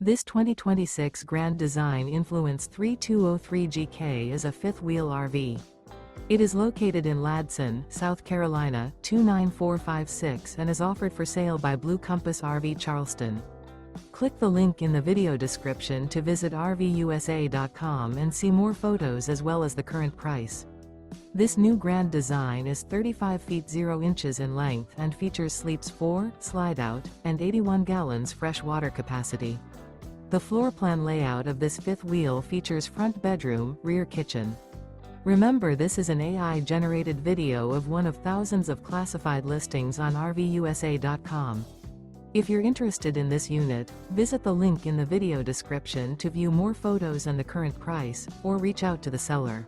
This 2026 Grand Design Influence 3203GK is a fifth-wheel RV. It is located in Ladson, South Carolina, 29456 and is offered for sale by Blue Compass RV Charleston. Click the link in the video description to visit RVUSA.com and see more photos as well as the current price. This new Grand Design is 35 feet 0 inches in length and features sleeps 4, slide-out, and 81 gallons fresh water capacity. The floor plan layout of this fifth wheel features front bedroom, rear kitchen. Remember, this is an AI-generated video of one of thousands of classified listings on RVUSA.com. If you're interested in this unit, visit the link in the video description to view more photos and the current price, or reach out to the seller.